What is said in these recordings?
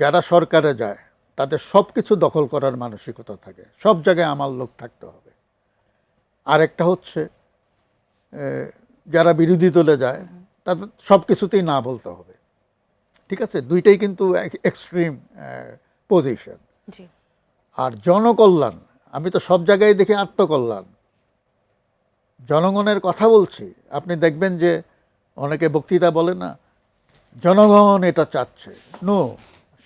যারা সরকারে যায় তাদের সব কিছু দখল করার মানসিকতা থাকে, সব জায়গায় আমার লোক থাকতে হবে। আরেকটা হচ্ছে যারা বিরোধী দলে যায় তাদের সব কিছুতেই না বলতে হবে। ঠিক আছে, দুইটাই কিন্তু এক্সট্রিম পজিশন। আর জনকল্যাণ, আমি তো সব জায়গায় দেখি আত্মকল্যাণ, জনগণের কথা বলছি। আপনি দেখবেন যে অনেকে বক্তৃতা বলে না, জনগণ এটা চাচ্ছে। নো,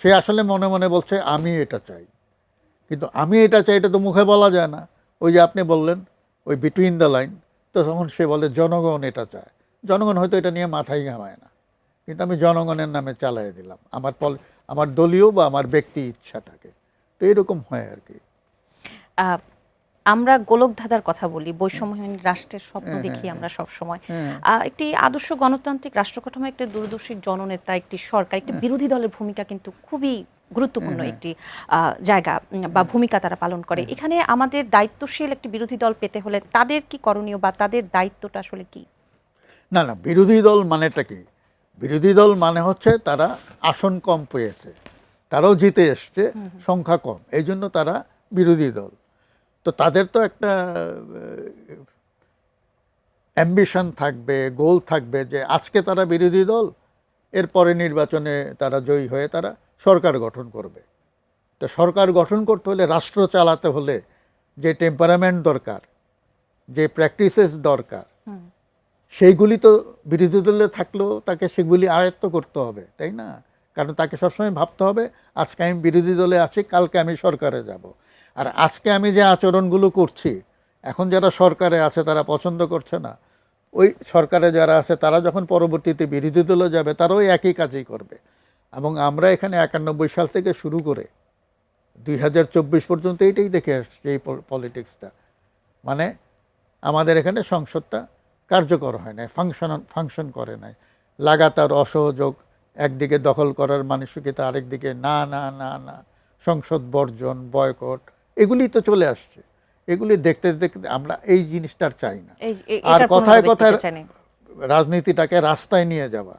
সে আসলে মনে মনে বলছে আমি এটা চাই, কিন্তু আমি এটা চাই এটা তো মুখে বলা যায় না। ওই যে আপনি বললেন ওই বিটুইন দ্য লাইন, তো তখন সে বলে জনগণ এটা চায়। জনগণ হয়তো এটা নিয়ে মাথায় ঘামায় না, কিন্তু আমি জনগণের নামে চালাই দিলাম আমার দলীয় বা আমার ব্যক্তি ইচ্ছাটাকে। তো এরকম হয় আর কি। আমরা গোলকধাঁধার কথা বলি, বৈষম্যহীন রাষ্ট্রের স্বপ্ন দেখি আমরা সব সময়। একটি আদর্শ গণতান্ত্রিক রাষ্ট্র কাঠামো, একটি দূরদর্শী জননেতা, একটি সরকার, একটি বিরোধী দলের ভূমিকা কিন্তু খুবই গুরুত্বপূর্ণ একটি জায়গা বা ভূমিকা তারা পালন করে। এখানে আমাদের দায়িত্বশীল একটি বিরোধী দল পেতে হলে তাদের কি করণীয় বা তাদের দায়িত্বটা আসলে কি? না, বিরোধী দল মানেটা কি? বিরোধী দল মানে হচ্ছে তারা আসন কম পেয়েছে, তারাও জিতে এসছে, সংখ্যা কম, এই জন্য তারা বিরোধী দল। তো তাদের তো একটা অ্যাম্বিশন থাকবে, গোল থাকবে যে আজকে তারা বিরোধী দল, এরপরে নির্বাচনে তারা জয়ী হয়ে তারা সরকার গঠন করবে। তো সরকার গঠন করতে হলে, রাষ্ট্র চালাতে হলে যে টেম্পারামেন্ট দরকার, যে প্র্যাকটিসেস দরকার, সেইগুলি তো বিরোধী দলে থাকলেও তাকে সেগুলি আয়ত্ত করতে হবে, তাই না? কারণ তাকে সবসময় ভাবতে হবে আজকে আমি বিরোধী দলে আছি, কালকে আমি সরকারে যাব। আর আজকে আমি যে আচরণগুলো করছি, এখন যারা সরকারে আছে তারা পছন্দ করছে না, ওই সরকারে যারা আছে তারা যখন পরবর্তীতে বিরোধী দলে যাবে তারাও একই কাজই করবে। এবং আমরা এখানে 91 সাল থেকে শুরু করে 2024 পর্যন্ত এইটাই দেখে আসছি, এই পলিটিক্সটা। মানে আমাদের এখানে সংসদটা কার্যকর হয় নাই, ফাংশন করে নাই। লাগাতার অসহযোগ, একদিকে দখল করার মানসিকতা, আরেকদিকে না না না না, সংসদ বর্জন, বয়কট, এগুলি তো চলে আসছে। এগুলি দেখতে দেখতে আমরা এই জিনিসটার চাই না। আর কথায় কথায় রাজনীতিটাকে রাস্তায় নিয়ে যাওয়া,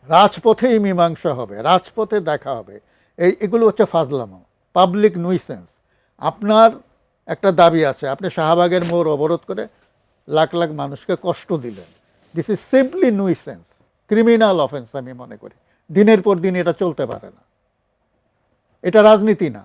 রাজপথেই মীমাংসা হবে, রাজপথে দেখা হবে, এগুলো হচ্ছে ফাজলামো, পাবলিক নুইসেন্স। আপনার একটা দাবি আছে, আপনি শাহবাগের মোড় অবরোধ করে লাখ লাখ মানুষকে কষ্ট দিলেন, this is simply nuisance, criminal offence আমি মনে করি। দিনের পর দিন এটা চলতে পারে না, এটা রাজনীতি না।